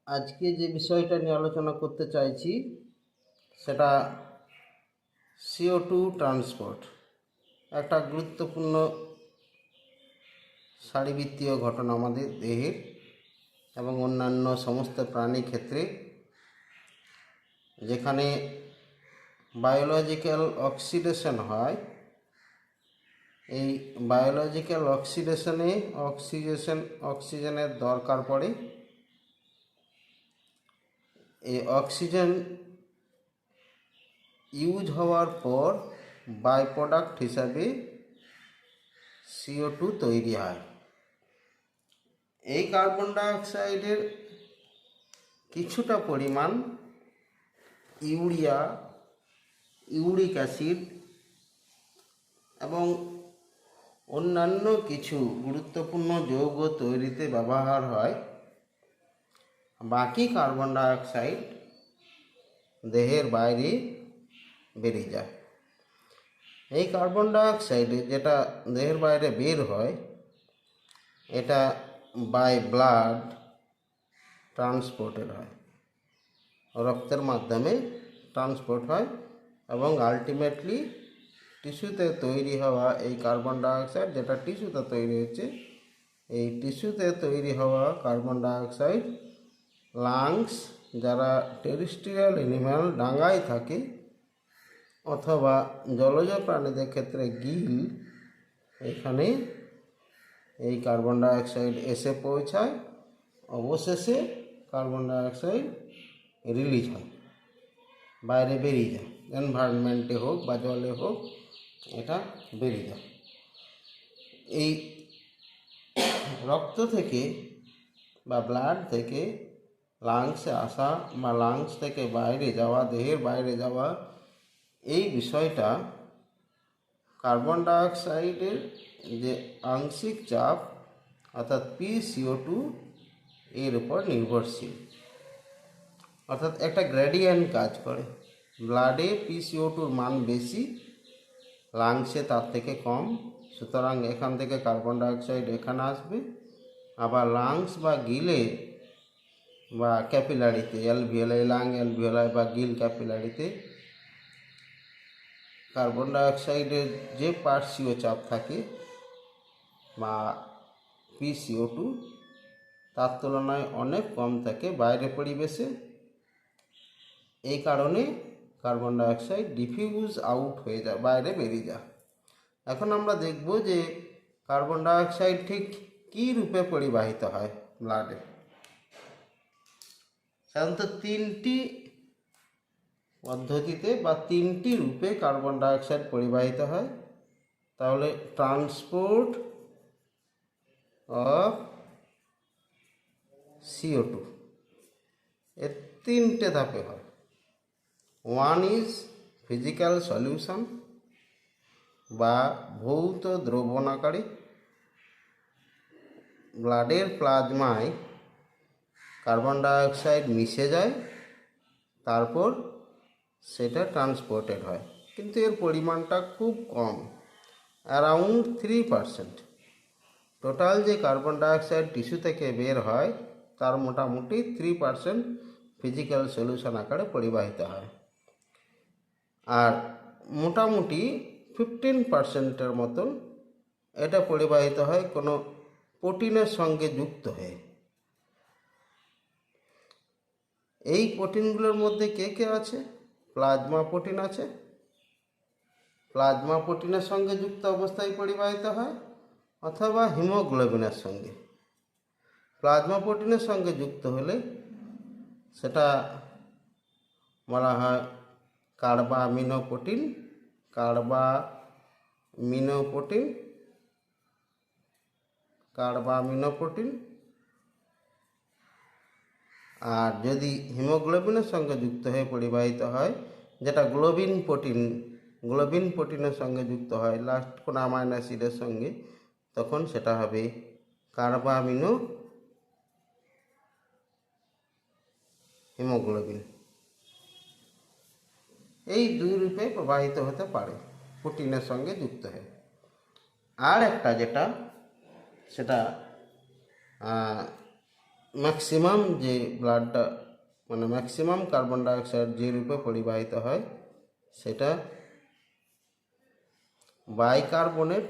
আজকে যে বিষয়টা নিয়ে আলোচনা করতে চাইছি সেটা CO2 ট্রান্সপোর্ট, একটা গুরুত্বপূর্ণ শারীরবৃত্তীয় ঘটনা আমাদের দেহের এবং অন্যান্য সমস্ত প্রাণী ক্ষেত্রে, যেখানে বায়োলজিক্যাল অক্সিডেশন হয়। এই বায়োলজিক্যাল অক্সিডেশনে অক্সিজেনের দরকার পড়ে। এই অক্সিজেন ইউজ হওয়ার পর বাই প্রোডাক্ট হিসাবে CO2 তৈরি হয়। এই কার্বন ডাইঅক্সাইডের কিছুটা পরিমাণ ইউরিয়া, ইউরিক অ্যাসিড এবং অন্যান্য কিছু গুরুত্বপূর্ণ যৌগ তৈরিতে ব্যবহার হয়। বাকি কার্বন ডাইঅক্সাইড দেহের বাইরে বেরিয়ে যায়। এই কার্বন ডাইঅক্সাইডে যেটা দেহের বাইরে বের হয়, এটা বাই ব্লাড ট্রান্সপোর্টেড হয়, রক্তের মাধ্যমে ট্রান্সপোর্ট হয় এবং আলটিমেটলি টিস্যুতে তৈরি হওয়া এই কার্বন ডাইঅক্সাইড, যেটা টিস্যুতে তৈরি হচ্ছে, এই টিস্যুতে তৈরি হওয়া কার্বন ডাইঅক্সাইড লাংস, যারা টেরেস্ট্রিয়াল অ্যানিম্যাল ডাঙায় থাকে, অথবা জলজ প্রাণীদের ক্ষেত্রে গিল, এখানে এই কার্বন ডাইঅক্সাইড এসে পৌঁছায়। অবশেষে কার্বন ডাইঅক্সাইড রিলিজ হয়, বাইরে বেরিয়ে যায়। এনভায়রনমেন্টে হোক বা জলে হোক, এটা বেরিয়ে যায়। এই রক্ত থেকে বা ব্লাড থেকে লাংসে আসা বা লাংস থেকে বাইরে যাওয়া, দেহের বাইরে যাওয়া, এই বিষয়টা কার্বন ডাইঅক্সাইডের যে আংশিক চাপ অর্থাৎ PCO2 এর উপর নির্ভরশীল। অর্থাৎ একটা গ্রেডিয়েন্ট কাজ করে। ব্লাডে PCO2-র মান বেশি, লাংসে তার থেকে কম। সুতরাং এখান থেকে কার্বন ডাইঅক্সাইড এখানে আসবে। আবার লাংস বা গিলে বা ক্যাপিলারিতে, অ্যালভিওলাই, লাং অ্যালভিওলাই বা গিল ক্যাপিলারিতে কার্বন ডাইঅক্সাইডের যে পার্শ্বীয় চাপ থাকে বা PCO2, তার তুলনায় অনেক কম থাকে বাইরে পরিবেশে। এই কারণে কার্বন ডাইঅক্সাইড ডিফিউজ আউট হয়ে যায়, বাইরে বেরিয়ে যায়। এখন আমরা দেখব যে কার্বন ডাইঅক্সাইড ঠিক কী রূপে পরিবাহিত হয় ব্লাডে। সাধারণত তিনটি পদ্ধতিতে বা তিনটি রূপে কার্বন ডাইঅক্সাইড পরিবাহিত হয়। তাহলে ট্রান্সপোর্ট অফ CO2 এর তিনটে ধাপে হয়। ওয়ান ইজ ফিজিক্যাল সলিউশন বা ভৌত দ্রবণাকারী। ব্লাডের প্লাজমায় কার্বন ডাইঅক্সাইড মিশে যায়, তারপর সেটা ট্রান্সপোর্টেড হয়, কিন্তু এর পরিমাণটা খুব কম, অ্যারাউন্ড 3%। টোটাল যে কার্বন ডাইঅক্সাইড টিস্যু থেকে বের হয় তার মোটামুটি 3% ফিজিক্যাল সলিউশন আকারে পরিবাহিত হয়, আর মোটামুটি 15%-এর মতন এটা পরিবাহিত হয় কোনো প্রোটিনের সঙ্গে যুক্ত হয়ে। এই প্রোটিনগুলোর মধ্যে কে কে আছে? প্লাজমা প্রোটিন আছে। প্লাজমা প্রোটিনের সঙ্গে যুক্ত অবস্থায় পরিবাহিত হয়, অথবা হিমোগ্লোবিনের সঙ্গে। প্লাজমা প্রোটিনের সঙ্গে যুক্ত হলে সেটা বলা হয় কার্বামিনোপ্রোটিন। কার্বামিনোপ্রোটিন। আর যদি হিমোগ্লোবিনের সঙ্গে যুক্ত হয়ে পরিবাহিত হয়, যেটা গ্লোবিন প্রোটিনের সঙ্গে যুক্ত হয় লাস্ট কোনো অ্যামাইনো অ্যাসিডের সঙ্গে, তখন সেটা হবে কার্বামিনো হিমোগ্লোবিন। এই দুই রূপে প্রবাহিত হতে পারে প্রোটিনের সঙ্গে যুক্ত হয়ে। আর একটা যেটা, সেটা ম্যাক্সিমাম যে ব্লাডটা মানে ম্যাক্সিমাম কার্বন ডাইঅক্সাইড যে রূপে পরিবাহিত হয় সেটা বাইকার্বনেট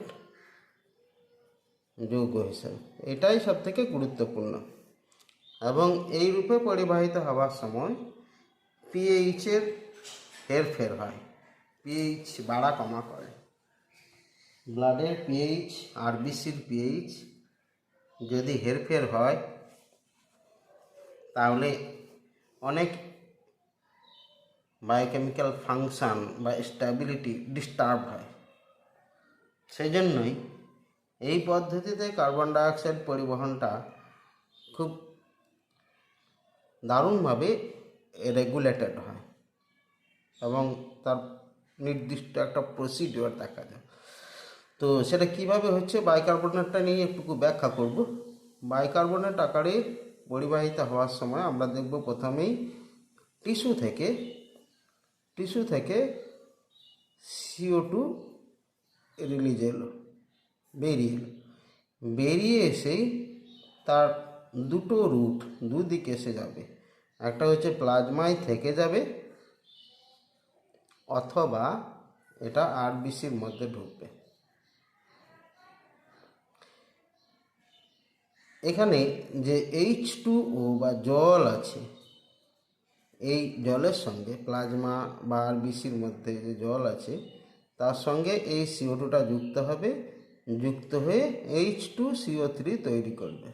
যৌগ হিসেবে। এটাই সব থেকে গুরুত্বপূর্ণ। এবং এই রূপে পরিবাহিত হওয়ার সময় পিএইচের হেরফের হয়, পিএইচ বাড়া কমা করে। ব্লাডের পিএইচ আরবিসির পিএইচ যদি হেরফের হয় তাহলে অনেক বায়োকেমিক্যাল ফাংশন বা স্ট্যাবিলিটি ডিস্টার্ব হয়। সেই জন্যই এই পদ্ধতিতে কার্বন ডাইঅক্সাইড পরিবহনটা খুব দারুণভাবে রেগুলেটেড হয় এবং তার নির্দিষ্ট একটা প্রসিডিওর দেখা যায়। তো সেটা কিভাবে হচ্ছে বাইকার্বনেটটা নিয়ে একটু ব্যাখ্যা করব। বাইকার্বনেট আকারে পরিবাহিত হওয়ার সময় আমরা দেখব প্রথমেই টিস্যু থেকে CO2 রিলিজ এলো, বেরিয়ে এসেই তার দুটো রুট দুদিকে এসে যাবে। একটা হচ্ছে প্লাজমায় থেকে যাবে অথবা এটা আরবিসির মধ্যে ঢুকবে। এখানে যে H2O বা জল আছে, এই জলের সঙ্গে প্লাজমা বা আরবিসির মধ্যে যে জল আছে তার সঙ্গে এই CO2টা যুক্ত হবে, যুক্ত হয়ে H2CO3 তৈরি করবে।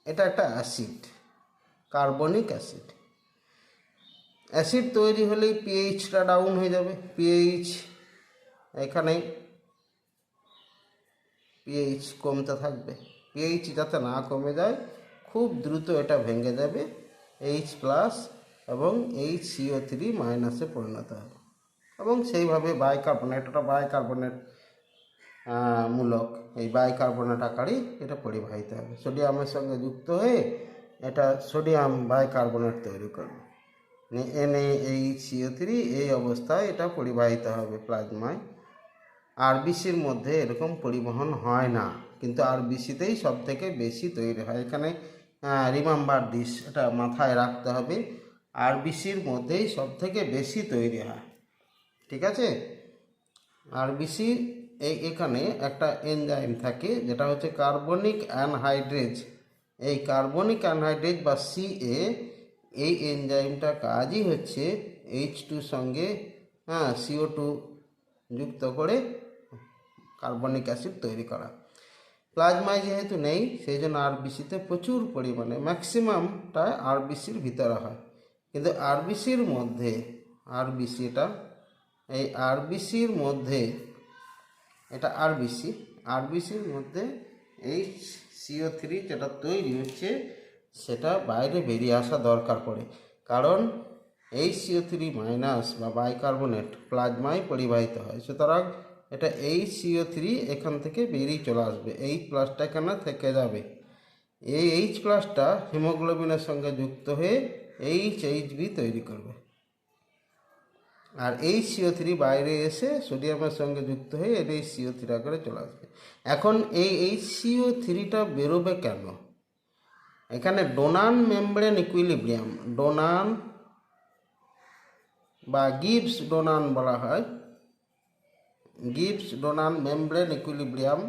এটা একটা অ্যাসিড, কার্বনিক অ্যাসিড। অ্যাসিড তৈরি হলেই পিএইচটা ডাউন হয়ে যাবে। এখানে পিএইচ কমতে থাকবে। পিএইচ যাতে না কমে যায়, খুব দ্রুত এটা ভেঙে যাবে, H+ এবং HCO3- পরিণত হবে এবং সেইভাবে বাইকার্বনেট, এটা বাইকার্বনেট মূলক, এই বাইকার্বনেট আকারেই এটা পরিবাহিত হবে। সোডিয়ামের সঙ্গে যুক্ত হয়ে এটা সোডিয়াম বাইকার্বনেট তৈরি করবে, NaHCO3। এই অবস্থায় এটা পরিবাহিত হবে প্লাজমায়। আরবিসির মধ্যে এরকম পরিবহন হয় না, কিন্তু আরবিসিতেই সব থেকে বেশি তৈরি হয়। এখানে রিমেম্বার দিস, এটা মাথায় রাখতে হবে, আরবিসির মধ্যেই সব থেকে বেশি তৈরি হয়। ঠিক আছে? আরবিসি এখানে একটা এনজাইম থাকে যেটা হচ্ছে কার্বনিক অ্যানহাইড্রেজ। এই কার্বনিক অ্যানহাইড্রেজ বা CA, এই এনজাইমটা কাজই হচ্ছে H2 সঙ্গে CO2 যুক্ত করে কার্বনিক অ্যাসিড তৈরি করা। প্লাজমায় যেহেতু নেই, সেই জন্য আরবিসিতে প্রচুর পরিমাণে, ম্যাক্সিমামটা আরবিসির ভিতরে হয়। কিন্তু আরবিসির মধ্যে এই আরবিসির মধ্যে, এটা আরবিসির মধ্যে HCO3 যেটা তৈরি হচ্ছে সেটা বাইরে বেরিয়ে আসা দরকার পড়ে, কারণ HCO3- বা বাইকার্বনেট প্লাজমায় পরিবাহিত হয়। সুতরাং এটা HCO3 এখান থেকে বেরিয়ে চলে আসবে, H+টা এখানে থেকে যাবে। এই H+টা হিমোগ্লোবিনের সঙ্গে যুক্ত হয়ে HB তৈরি করবে, আর HCO3 বাইরে এসে সোডিয়ামের সঙ্গে যুক্ত হয়ে NaCO3 আকারে চলে আসবে। এখন এই HCO3টা বেরোবে কেন? এখানে ডোনান মেমব্রেন ইকুইলিব্রিয়াম, ডোনান বা গিবস ডোনান বলা হয়, গিবস ডোনান মেমব্রেন ইকুইলিব্রিয়াম,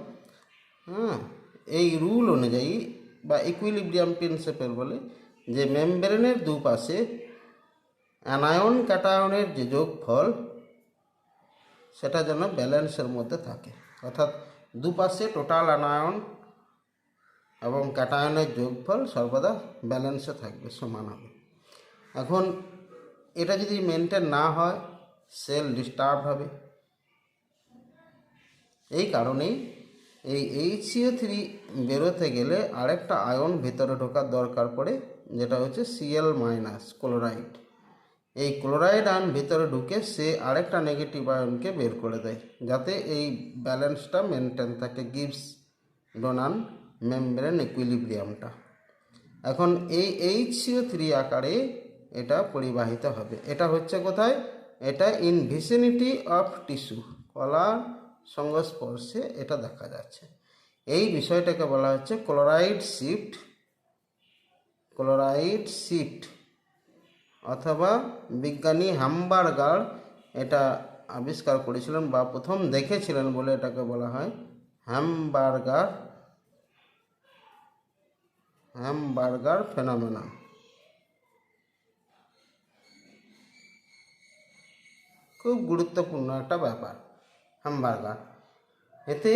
এই রুল অনুযায়ী বা ইকুইলিব্রিয়াম প্রিন্সিপাল বলে যে মেমব্রেনের দুপাশে অ্যানায়ন ক্যাটায়নের যে যোগফল সেটা যেন ব্যালেন্সের মধ্যে থাকে, অর্থাৎ দুপাশে টোটাল অ্যানায়ন এবং ক্যাটায়নের যোগফল সর্বদা ব্যালেন্সে থাকবে, সমান হবে। এখন এটা যদি মেনটেন না হয়, সেল ডিস্টার্ব হবে। এই কারণেই এই HCO3 বেরোতে গেলে আরেকটা আয়ন ভেতরে ঢোকার দরকার পড়ে, যেটা হচ্ছে Cl- ক্লোরাইড। এই ক্লোরাইড আয়ন ভেতরে ঢুকে সে আরেকটা নেগেটিভ আয়নকে বের করে দেয়, যাতে এই ব্যালেন্সটা মেনটেন থাকে, গিবস ডোনান মেমব্রেন ইকুইলিব্রিয়ামটা। এখন এই HCO3 আকারে এটা পরিবাহিত হবে। এটা হচ্ছে কোথায়? এটা ইন ভিসিনিটি অফ টিস্যু, কলার সংস্পর্শে এটা দেখা যাচ্ছে। এই বিষয়টাকে বলা হচ্ছে ক্লোরাইড শিফট ক্লোরাইড শিফট, অথবা বিজ্ঞানী হ্যামবার্গার এটা আবিষ্কার করেছিলেন বা প্রথম দেখেছিলেন বলে এটাকে বলা হয় হ্যামবার্গার ফেনোমেনা। খুব গুরুত্বপূর্ণ একটা ব্যাপার হ্যামবার্গার। এতে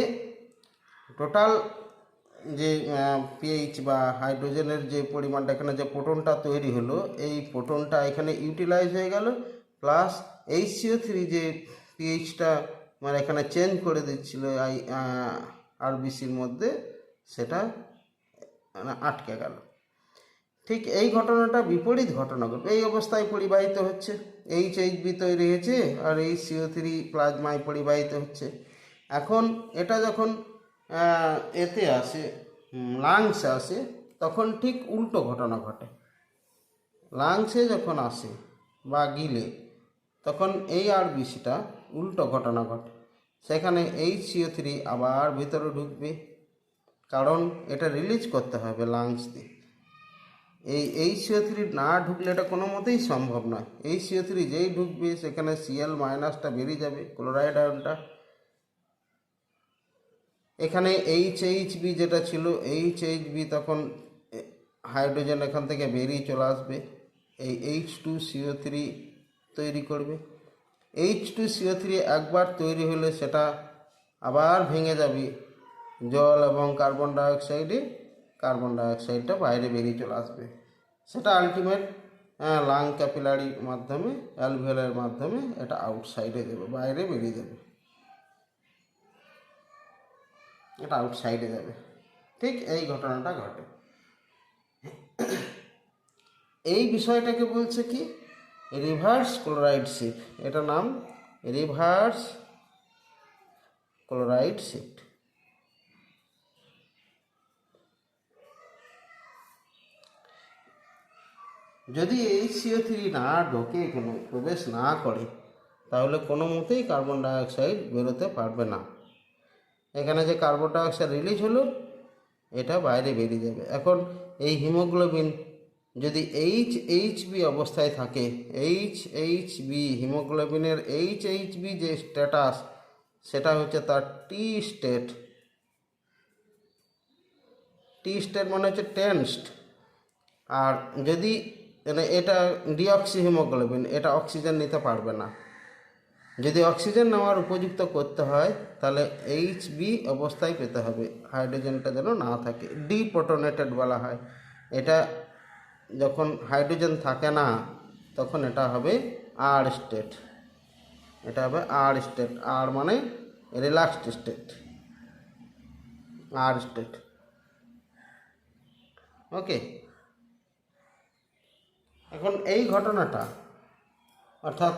টোটাল যে পিএইচ বা হাইড্রোজেনের যে পরিমাণটা, এখানে যে প্রোটনটা তৈরি হলো, এই প্রোটনটা এখানে ইউটিলাইজ হয়ে গেল, প্লাস HCO3 যে পিএইচটা মানে এখানে চেঞ্জ করে দিচ্ছিল আরবিসির মধ্যে, সেটা মানে আটকে গেল। ঠিক এই ঘটনাটা বিপরীত ঘটনা ঘটবে। এই অবস্থায় পরিবাহিত হচ্ছে, HHB তৈরি হয়েছে আর HCO3 প্লাজমায় পরিবাহিত হচ্ছে। এখন এটা যখন এতে আসে, লাংসে আসে, তখন ঠিক উল্টো ঘটনা ঘটে। লাংসে যখন আসে বা গিলে, তখন এই আরবিসিটা উল্টো ঘটনা ঘটে। সেখানে HCO3 আবার ভিতরে ঢুকবে, কারণ এটা রিলিজ করতে হবে লাংস দিয়ে। এই HCO3 না ঢুকলে এটা কোনো মতেই সম্ভব নয়। HCO3 যেই ঢুকবে সেখানে Cl- বেরিয়ে যাবে, ক্লোরাইড আয়নটা। এখানে HHB যেটা ছিল, HHB তখন হাইড্রোজেন এখান থেকে বেরিয়ে চলে আসবে, এই H2CO3 তৈরি করবে। H2CO3 একবার তৈরি হলে সেটা আবার ভেঙে যাবে জল এবং কার্বন ডাইঅক্সাইডে, কার্বন ডাইঅক্সাইডটা বাইরে বেরিয়ে চলে আসবে। সেটা আলটিমেট লাং ক্যাপিলারির মাধ্যমে, অ্যালভিওলের মাধ্যমে এটা আউটসাইডে যাবে, বাইরে বেরিয়ে যাবে, এটা আউটসাইডে যাবে। ঠিক এই ঘটনাটা ঘটে। এই বিষয়টাকে বলছে কি, রিভার্স ক্লোরাইড শিফট। এটা নাম রিভার্স ক্লোরাইড শিফট। যদি HCO3 না ঢোকে, এখানে প্রবেশ না করে, তাহলে কোনো মতেই কার্বন ডাইঅক্সাইড বেরোতে পারবে না। এখানে যে কার্বন ডাইঅক্সাইড রিলিজ হলো, এটা বাইরে বেরিয়ে যাবে। এখন এই হিমোগ্লোবিন যদি HHB অবস্থায় থাকে, HHB হিমোগ্লোবিনের HHB যে স্ট্যাটাস, সেটা হচ্ছে তার টি স্টেট। টি স্টেট মানে হচ্ছে টেন্সড। আর যদি মানে এটা ডিঅক্সি হিমোগ্লোবিন, এটা অক্সিজেন নিতে পারবে না। যদি অক্সিজেন নেওয়ার উপযুক্ত করতে হয়, তাহলে HB অবস্থায় পেতে হবে, হাইড্রোজেনটা যেন না থাকে। ডিপ্রোটনেটেড বলা হয়। এটা যখন হাইড্রোজেন থাকে না, তখন এটা হবে আর স্টেট। এটা হবে আর স্টেট। আর মানে রিল্যাক্সড স্টেট, আর স্টেট। ওকে। এখন এই ঘটনাটা, অর্থাৎ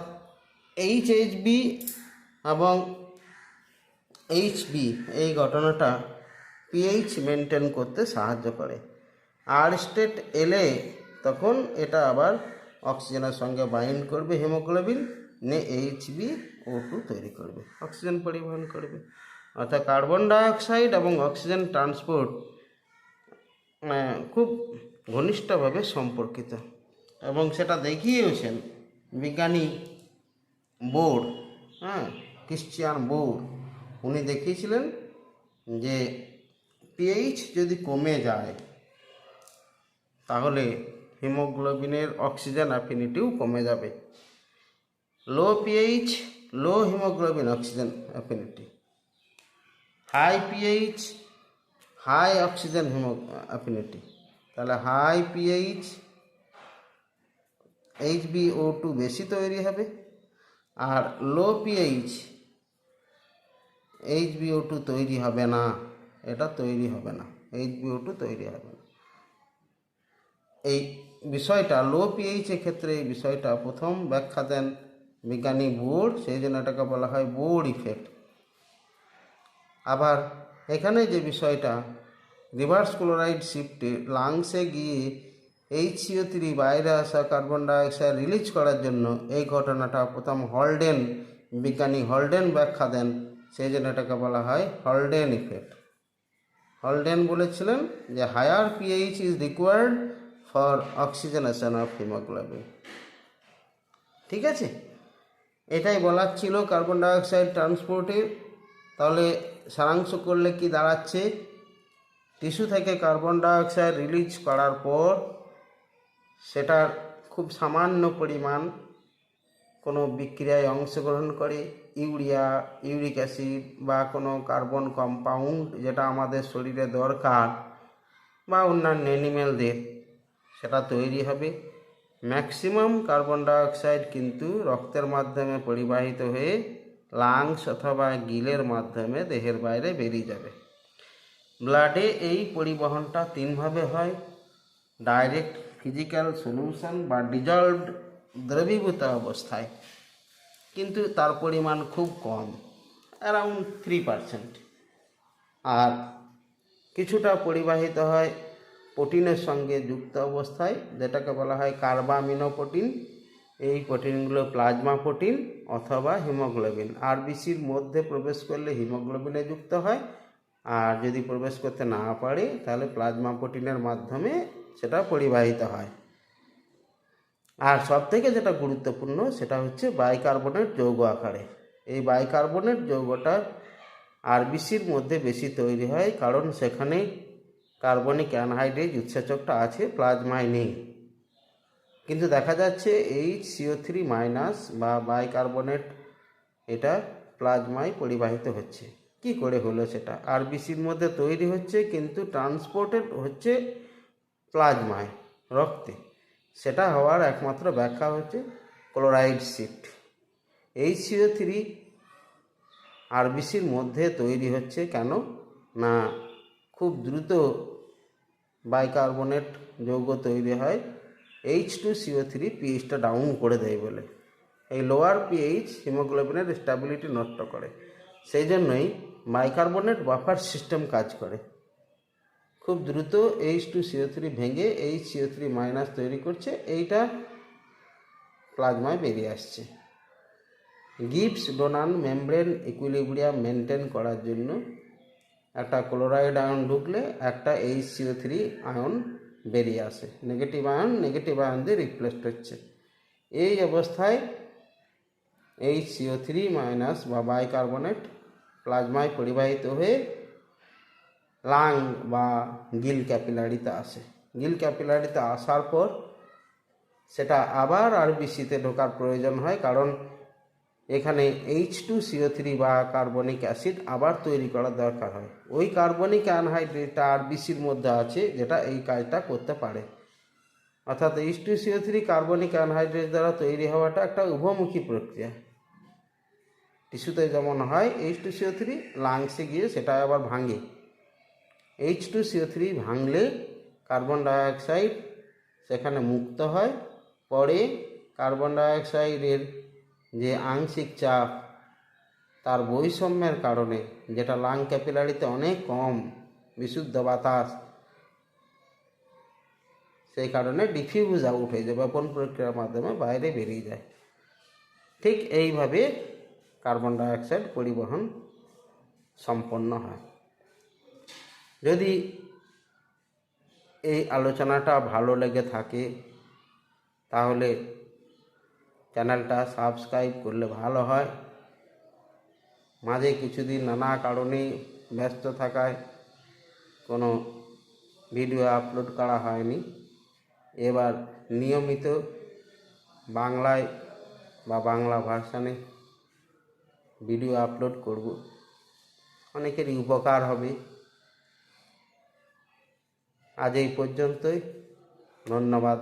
HHB এবং HB, এই ঘটনাটা পিএইচ মেনটেন করতে সাহায্য করে। আর স্টেট এলে তখন এটা আবার অক্সিজেনের সঙ্গে বাইন্ড করবে হিমোগ্লোবিন, নিয়ে HbO2 তৈরি করবে, অক্সিজেন পরিবহন করবে। অর্থাৎ কার্বন ডাইঅক্সাইড এবং অক্সিজেন ট্রান্সপোর্ট খুব ঘনিষ্ঠভাবে সম্পর্কিত, এবং সেটা দেখিয়েওছেন বিজ্ঞানী বোর, ক্রিশ্চিয়ান বোর। উনি দেখিয়েছিলেন যে পিএইচ যদি কমে যায়, তাহলে হিমোগ্লোবিনের অক্সিজেন অ্যাফিনিটিও কমে যাবে। Low pH, low hemoglobin oxygen affinity. High pH, high oxygen affinity. তাহলে হাই পিএইচ HbO2 বেশি তৈরি হবে, আর লো পিএইচ HbO2 তৈরি হবে না, এটা তৈরি হবে না, HbO2 তৈরি হবে না। এই বিষয়টা লো পিএইচের ক্ষেত্রে এই বিষয়টা প্রথম ব্যাখ্যা দেন বিজ্ঞানী বোর, সেই জন্য এটাকে বলা হয় বোর ইফেক্ট। আবার এখানে যে বিষয়টা রিভার্স ক্লোরাইড শিফটে লাংসে গিয়ে HCO3 বাইরে আসা কার্বন ডাইঅক্সাইড রিলিজ করার জন্য, এই ঘটনাটা প্রথম হলডেন, বিজ্ঞানী হলডেন ব্যাখ্যা দেন, সেই জন্য এটাকে বলা হয় হলডেন ইফেক্ট। হলডেন বলেছিলেন যে higher pH is required for oxygenation of haemoglobin. ঠিক আছে, এটাই বলার ছিল কার্বন ডাইঅক্সাইড ট্রান্সপোর্টের। তাহলে সারাংশ করলে কি দাঁড়াচ্ছে, টিস্যু থেকে কার্বন ডাইঅক্সাইড রিলিজ করার পর সেটার খুব সামান্য পরিমাণ কোনো বিক্রিয়ায় অংশগ্রহণ করে ইউরিয়া, ইউরিক অ্যাসিড বা কোনো কার্বন কম্পাউন্ড যেটা আমাদের শরীরে দরকার বা অন্যান্য অ্যানিমেলদের, সেটা তৈরি হবে। ম্যাক্সিমাম কার্বন ডাইঅক্সাইড কিন্তু রক্তের মাধ্যমে পরিবাহিত হয়ে লাংস অথবা গিলের মাধ্যমে দেহের বাইরে বেরিয়ে যাবে। ব্লাডে এই পরিবহনটা তিনভাবে হয়, ডাইরেক্ট, ফিজিক্যাল সলিউশন বা ডিজলভড দ্রবীভূত অবস্থায়, কিন্তু তার পরিমাণ খুব কম, অ্যারাউন্ড 3%। আর কিছুটা পরিবাহিত হয় প্রোটিনের সঙ্গে যুক্ত অবস্থায়, যেটাকে বলা হয় কার্বামিনো প্রোটিন। এই প্রোটিনগুলো প্লাজমা প্রোটিন অথবা হিমোগ্লোবিন। আরবিসির মধ্যে প্রবেশ করলে হিমোগ্লোবিনে যুক্ত হয়, আর যদি প্রবেশ করতে না পারে তাহলে প্লাজমা প্রোটিনের মাধ্যমে সেটা পরিবাহিত হয়। আর সবথেকে যেটা গুরুত্বপূর্ণ সেটা হচ্ছে বাইকার্বনেট যৌগ আকারে। এই বাইকার্বনেট যৌগটা আরবিসির মধ্যে বেশি তৈরি হয়, কারণ সেখানে কার্বনিক অ্যানহাইড্রেজ উৎসেচকটা আছে, প্লাজমায় নেই। কিন্তু দেখা যাচ্ছে HCO3- বা বাইকার্বনেট এটা প্লাজমায় পরিবাহিত হচ্ছে। কি করে হলো সেটা? আরবিসির মধ্যে তৈরি হচ্ছে কিন্তু ট্রান্সপোর্টেড হচ্ছে প্লাজমায়, রক্তে। সেটা হওয়ার একমাত্র ব্যাখ্যা হচ্ছে ক্লোরাইড শিফট। HCO3 আরবিসির মধ্যে তৈরি হচ্ছে কেন না, খুব দ্রুত বাইকার্বনেট যৌগ তৈরি হয় H2CO3 পিএইচটা ডাউন করে দেয় বলে। এই লোয়ার পিএইচ হিমোগ্লোবিনের স্ট্যাবিলিটি নষ্ট করে, সেই জন্যই বাইকার্বনেট বাফার সিস্টেম কাজ করে। খুব দ্রুত H2CO3 ভেঙে HCO3- তৈরি করছে, এইটা প্লাজমায় বেরিয়ে আসছে। গিবস ডোনান মেমব্রেন ইকুইলিব্রিয়াম মেনটেন করার জন্য একটা ক্লোরাইড আয়ন ঢুকলে একটা HCO3 আয়ন বেরিয়ে আসে, নেগেটিভ আয়ন দিয়ে রিপ্লেসড হচ্ছে। এই অবস্থায় HCO3- বা বাইকার্বনেট প্লাজমায় পরিবাহিত হয়ে লাং বা গিল ক্যাপিলারিতে আসে। গিল ক্যাপিলারিতে আসার পর সেটা আবার আরবিসিতে ঢোকার প্রয়োজন হয়, কারণ এখানে H2CO3 বা কার্বনিক অ্যাসিড আবার তৈরি করার দরকার হয়। ওই কার্বনিক অ্যানহাইড্রেটটা আরবিসির মধ্যে আছে যেটা এই কাজটা করতে পারে। অর্থাৎ H2CO3 কার্বনিক অ্যানহাইড্রেট দ্বারা তৈরি হওয়াটা একটা উভমুখী প্রক্রিয়া। টিস্যুতে যেমন হয় H2CO3, লাংসে গিয়ে সেটা আবার ভাঙে। H2CO3 ভাঙলে কার্বন ডাইঅক্সাইড সেখানে মুক্ত হয়। পরে কার্বন ডাইঅক্সাইডের যে আংশিক চাপ তার বৈষম্যের কারণে, যেটা লাং ক্যাপিলারিতে অনেক কম বিশুদ্ধ বাতাস, সেই কারণে ডিফিউজ আউট হয়ে যায়, বপন প্রক্রিয়ার মাধ্যমে বাইরে বেরিয়ে যায়। ঠিক এইভাবে কার্বন ডাইঅক্সাইড পরিবহন সম্পন্ন হয়। যদি এই আলোচনাটা ভালো লেগে থাকে তাহলে চ্যানেলটা সাবস্ক্রাইব করলে ভালো হয়। মাঝে কিছুদিন নানা কারণে ব্যস্ত থাকায় কোনো ভিডিও আপলোড করা হয়নি। এবার নিয়মিত বাংলায় বা বাংলা ভার্সানে ভিডিও আপলোড করব, অনেকেরই উপকার হবে। আজ এই পর্যন্তই, ধন্যবাদ।